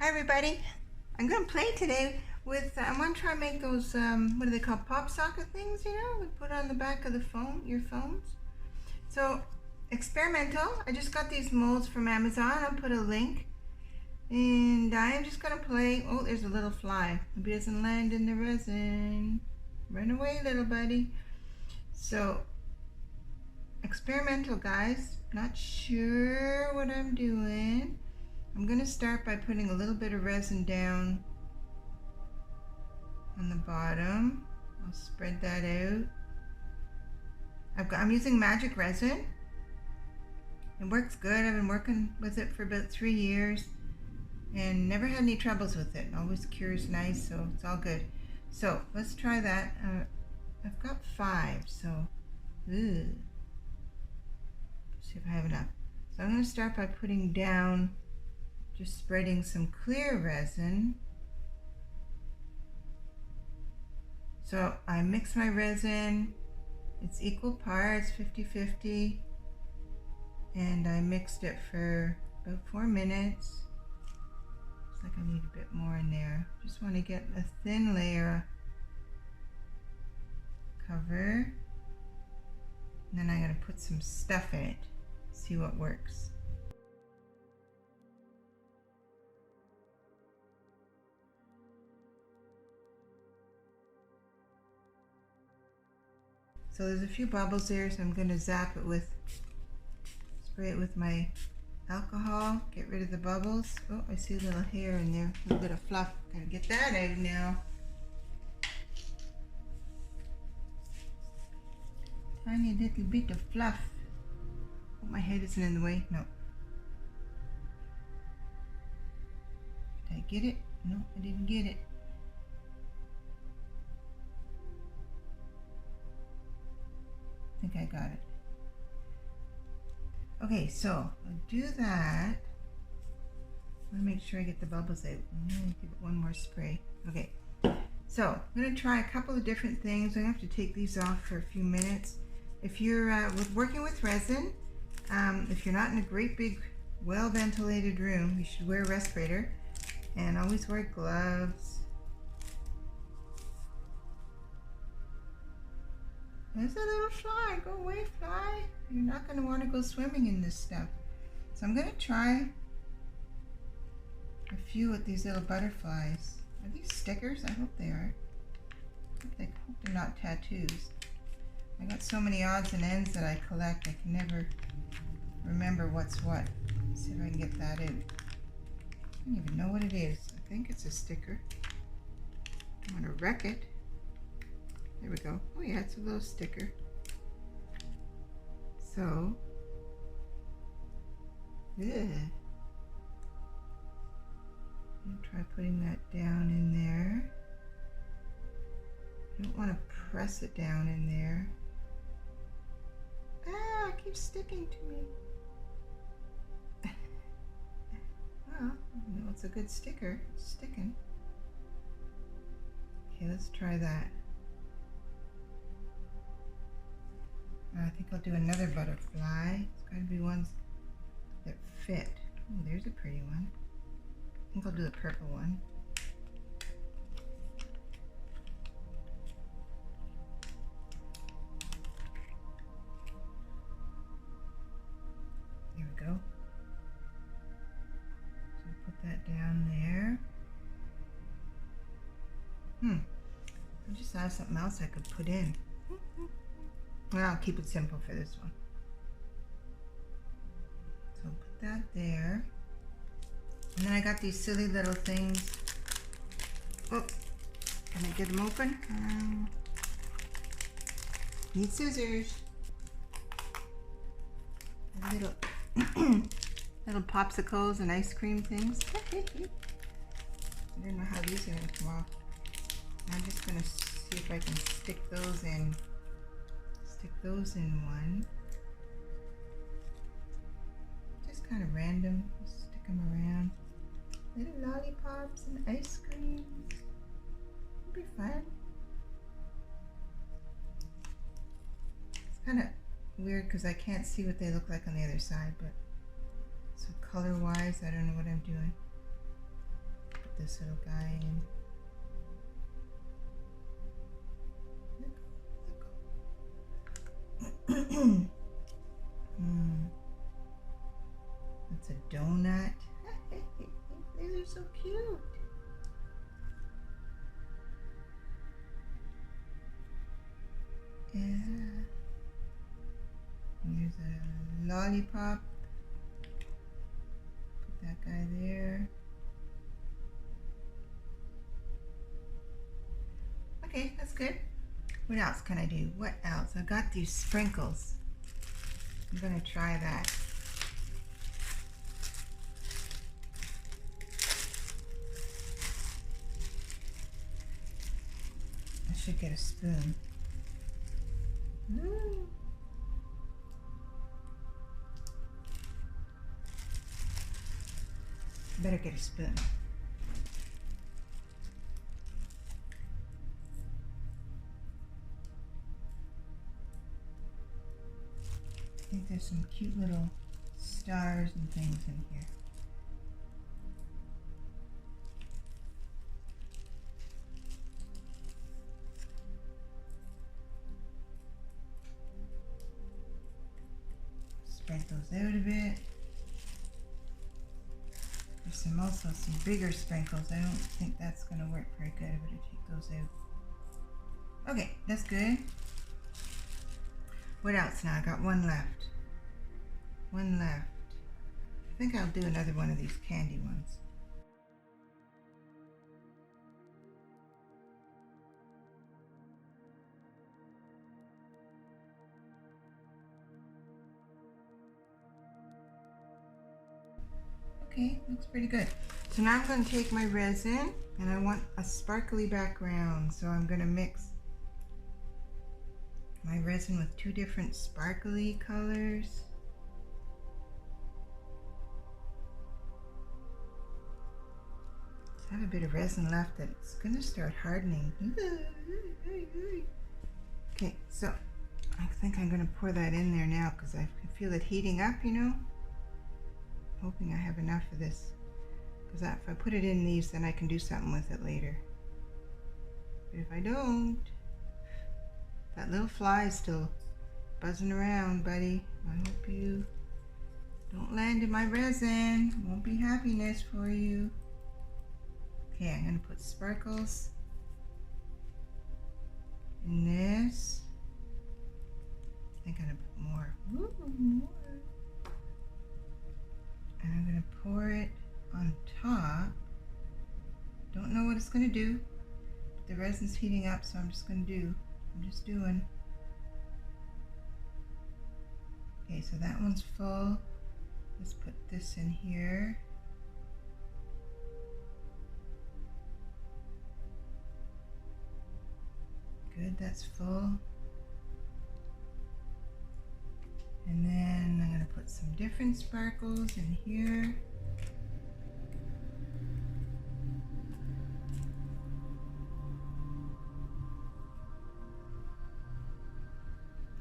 Hi everybody, I'm going to play today with, I want to try and make those, what do they call, pop socket things, you know, we put on the back of the phone, your phones. So, experimental, I just got these molds from Amazon, I'll put a link. And I'm just going to play, oh there's a little fly, hope he doesn't land in the resin. Run away little buddy. So, experimental guys, not sure what I'm doing. I'm going to start by putting a little bit of resin down on the bottom. I'll spread that out. I'm using Magic Resin. It works good. I've been working with it for about 3 years and never had any troubles with it. Always cures nice, so it's all good. So let's try that. I've got 5, so see if I have enough. So I'm going to start by putting down, just spreading some clear resin. So I mix my resin, it's equal parts, 50-50, and I mixed it for about 4 minutes. Looks like I need a bit more in there. Just want to get a thin layer cover, and then I'm going to put some stuff in it, see what works. So there's a few bubbles there, so I'm going to zap it with, spray it with my alcohol, get rid of the bubbles. Oh, I see a little hair in there, a little bit of fluff. Gotta get that out now. Tiny little bit of fluff. Hope my head isn't in the way. No. Did I get it? No, I didn't get it. I think I got it. Okay, so I'll do that. I want to make sure I get the bubbles out. I'm going to give it one more spray. Okay, so I'm going to try a couple of different things. I have to take these off for a few minutes. If you're working with resin, if you're not in a great big, well ventilated room, you should wear a respirator and always wear gloves. There's a little fly. Go away, fly. You're not going to want to go swimming in this stuff. So I'm going to try a few with these little butterflies. Are these stickers? I hope they are. I hope they're not tattoos. I got so many odds and ends that I collect, I can never remember what's what. Let's see if I can get that in. I don't even know what it is. I think it's a sticker. I don't want to wreck it. There we go. Oh yeah, it's a little sticker. So, yeah. I'll try putting that down in there. I don't want to press it down in there. Ah, it keeps sticking to me. Well, no, it's a good sticker. It's sticking. Okay, let's try that. I think I'll do another butterfly. It's got to be ones that fit. Oh, there's a pretty one. I think I'll do the purple one. There we go. So I'll put that down there. I just thought of something else I could put in. Well, I'll keep it simple for this one. So I'll put that there. And then I got these silly little things. Oh, can I get them open? Need scissors. Little, little popsicles and ice cream things. I don't know how these are going to come off. I'm just going to see if I can stick those in. Stick those in one. Just kind of random. Just stick them around. Little lollipops and ice cream. It'll be fun. It's kind of weird because I can't see what they look like on the other side, but so color wise I don't know what I'm doing. put this little guy in. That's a donut. These are so cute. Yeah. Here's a lollipop. Put that guy there. Okay, that's good. What else can I do? What else? I got these sprinkles. I'm gonna try that. I should get a spoon. Better get a spoon. I think there's some cute little stars and things in here. Spread those out a bit. There's also some bigger sprinkles. I don't think that's going to work very good. I better take those out. Okay, that's good. What else now? I got one left. One left. I think I'll do another one of these candy ones. Okay, looks pretty good. So now I'm going to take my resin, and I want a sparkly background. So I'm going to mix my resin with two different sparkly colors. I have a bit of resin left that's going to start hardening. Okay, so I think I'm going to pour that in there now because I can feel it heating up, you know. Hoping I have enough of this, because if I put it in these, then I can do something with it later. But if I don't, that little fly is still buzzing around, buddy. I hope you don't land in my resin. It won't be happiness for you. Okay, I'm going to put sparkles in this. I think I'm going to put more. Ooh, more. And I'm going to pour it on top. Don't know what it's going to do. But the resin's heating up, so I'm just doing. Okay, so that one's full. Let's put this in here. Good, that's full. And then I'm going to put some different sparkles in here.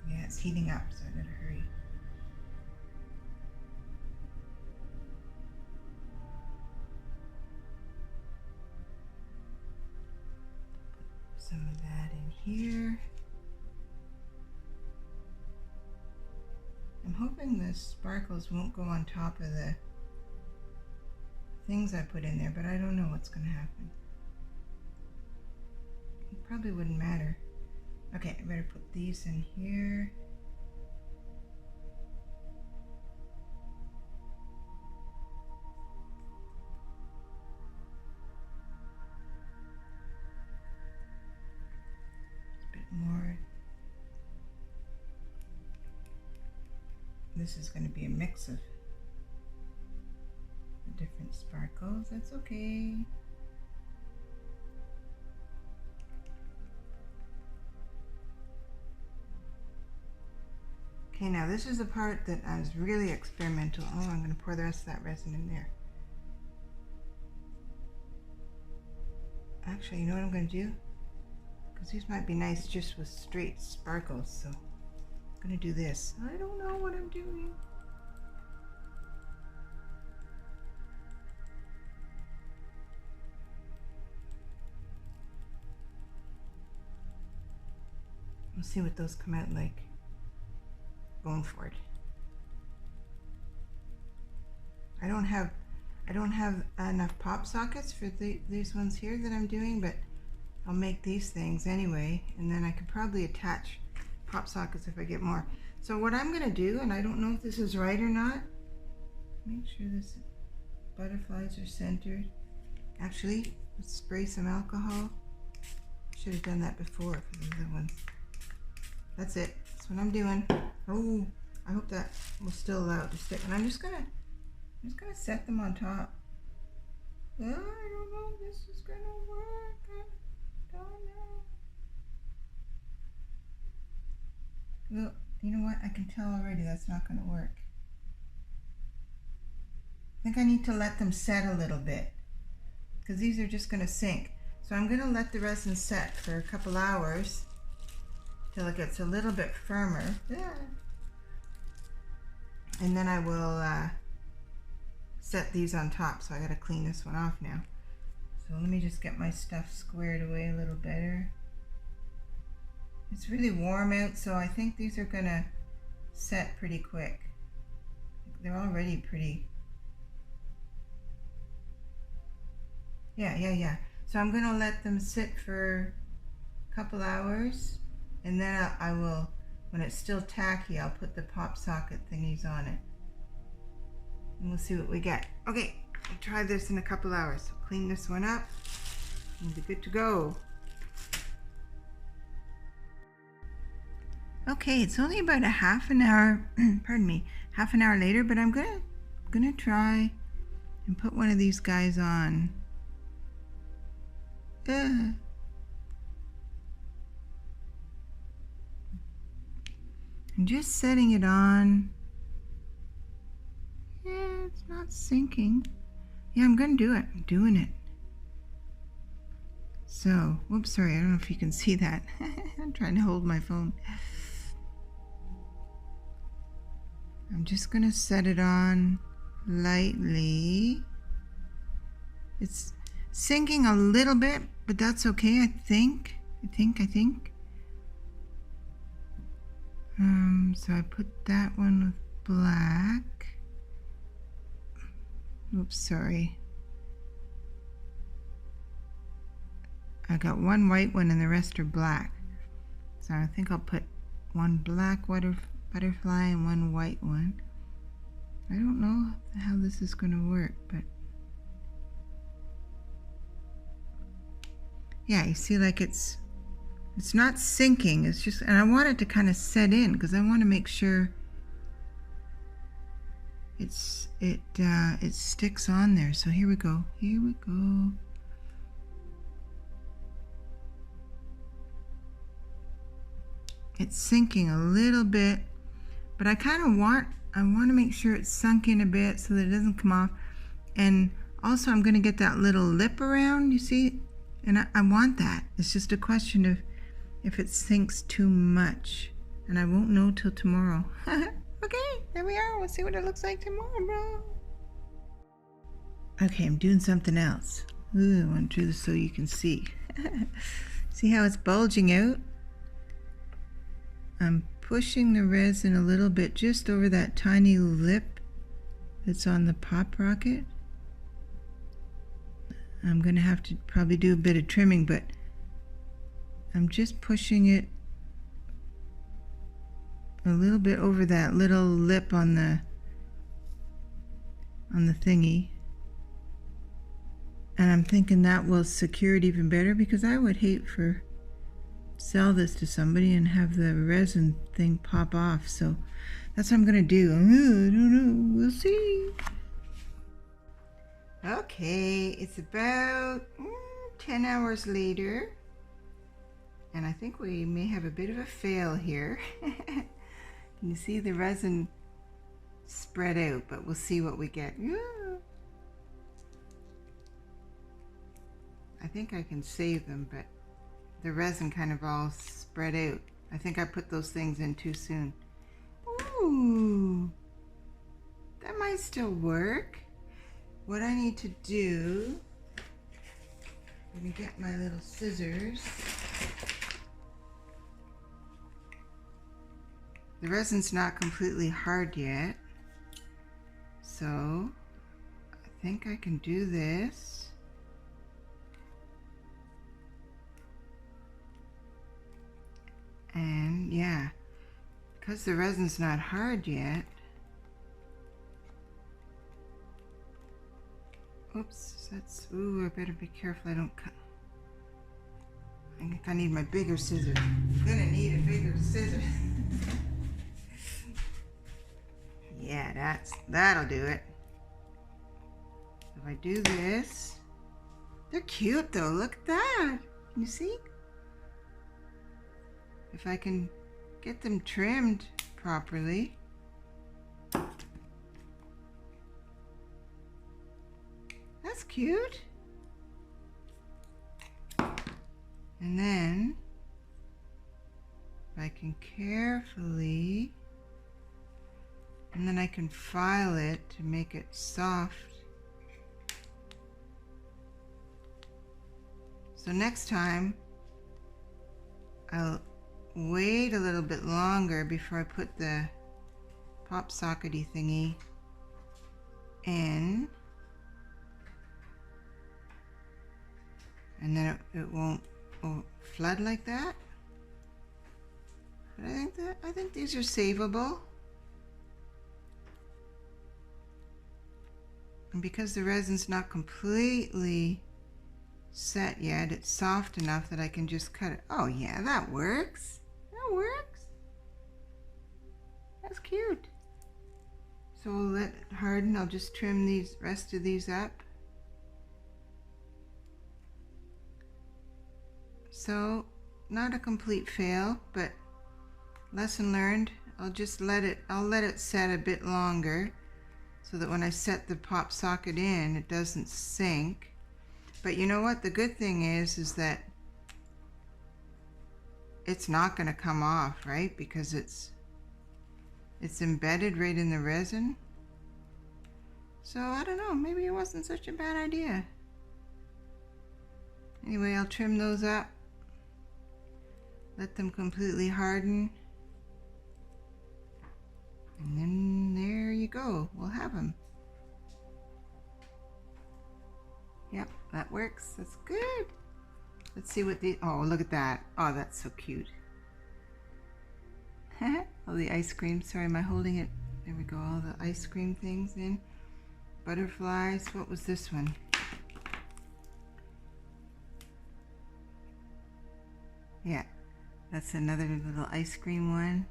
Yeah, it's heating up, so I better hurry. Put some of that in here. I'm hoping the sparkles won't go on top of the things I put in there, but I don't know what's going to happen. It probably wouldn't matter. Okay, I better put these in here. Just a bit more. This is going to be a mix of different sparkles. That's okay. Okay, now this is the part that I was really experimental. Oh, I'm going to pour the rest of that resin in there. Actually, you know what I'm going to do? Because these might be nice just with straight sparkles, so I'm going to do this. I don't know what I'm doing. We'll see what those come out like. Going for it. I don't have enough pop sockets for these ones here that I'm doing, but I'll make these things anyway, and then I could probably attach pop sockets if I get more. So what I'm gonna do, and I don't know if this is right or not, make sure this butterflies are centered. Actually, let's spray some alcohol. Should have done that before for the other ones. That's it. That's what I'm doing. Oh, I hope that will still allow it to stick. And I'm just gonna set them on top. Oh, I don't know if this is gonna work. I don't know. Well, you know what? I can tell already that's not gonna work. I think I need to let them set a little bit, because these are just gonna sink. So I'm gonna let the resin set for a couple hours till it gets a little bit firmer. Yeah. And then I will set these on top. So I gotta clean this one off now. So let me just get my stuff squared away a little better. It's really warm out, so I think these are gonna set pretty quick. They're already pretty. Yeah. So I'm gonna let them sit for a couple hours, and then I will, when it's still tacky, I'll put the pop socket thingies on it. And we'll see what we get. Okay, I'll try this in a couple hours. So clean this one up and be good to go. Okay, it's only about a half an hour, pardon me, half an hour later, but I'm gonna try and put one of these guys on. I'm just setting it on. Yeah, it's not sinking. Yeah, I'm gonna do it. I'm doing it. So, whoops, sorry, I don't know if you can see that. I'm trying to hold my phone. I'm just gonna set it on lightly. It's sinking a little bit, but that's okay, I think. So I put that one with black. Oops, sorry. I got one white one and the rest are black. So I think I'll put one black butterfly and one white one. I don't know how this is going to work, but yeah, you see, like it's not sinking, it's just, and I want it to kind of set in because I want to make sure it sticks on there. So here we go. It's sinking a little bit, but I want to make sure it's sunk in a bit so that it doesn't come off. And also I'm going to get that little lip around, you see, and I want that. It's just a question of if it sinks too much, and I won't know till tomorrow. Okay, there we are. We'll see what it looks like tomorrow. Okay, I'm doing something else. Ooh, I want to do this so you can see. See how it's bulging out? I'm pushing the resin a little bit just over that tiny lip that's on the pop rocket. I'm going to have to probably do a bit of trimming, but I'm just pushing it a little bit over that little lip on the thingy. And I'm thinking that will secure it even better, because I would hate for sell this to somebody and have the resin thing pop off. So that's what I'm gonna do. I don't know, we'll see. Okay, it's about 10 hours later, and I think we may have a bit of a fail here. You see the resin spread out, but we'll see what we get. I think I can save them, but the resin kind of all spread out. I think I put those things in too soon. Ooh, that might still work. What I need to do, let me get my little scissors. the resin's not completely hard yet. So I think I can do this. And yeah, because the resin's not hard yet. Oops, that's, ooh, I better be careful I don't cut. I think I need my bigger scissors. I'm gonna need a bigger scissor. Yeah, that'll do it. If I do this, they're cute though, look at that. Can you see? If I can get them trimmed properly. That's cute. And then I can carefully, and then I can file it to make it soft. So next time I'll wait a little bit longer before I put the pop sockety thingy in, and then it won't flood like that. But I think these are savable, and because the resin's not completely set yet, it's soft enough that I can just cut it. Oh yeah, that works. That works. That's cute. So we'll let it harden. I'll just trim these rest of these up. So not a complete fail, but lesson learned. I'll let it set a bit longer so that when I set the pop socket in, it doesn't sink. But you know what? The good thing is that it's not going to come off, right? Because it's embedded right in the resin. So I don't know, maybe it wasn't such a bad idea. Anyway, I'll trim those up. Let them completely harden. And then there you go. We'll have them. Yep, that works. That's good. Let's see what the, oh, look at that. Oh, that's so cute. All the ice cream. Sorry, am I holding it? There we go. All the ice cream things in. Butterflies. What was this one? Yeah, that's another little ice cream one.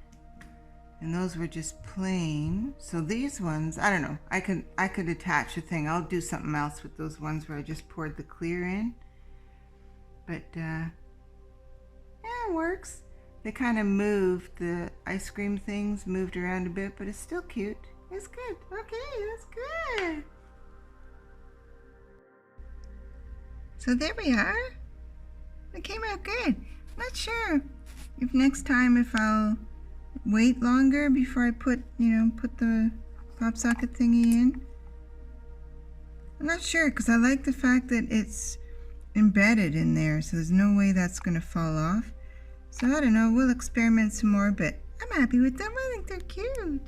And those were just plain. So these ones, I don't know. I could attach a thing. I'll do something else with those ones where I just poured the clear in. But yeah, it works. They kind of moved, the ice cream things moved around a bit, but it's still cute. It's good. Okay, that's good. So there we are. It came out good. Not sure if next time if I'll wait longer before I put the pop socket thingy in. I'm not sure because I like the fact that it's embedded in there, so there's no way that's going to fall off. So I don't know, we'll experiment some more, but I'm happy with them. I think they're cute.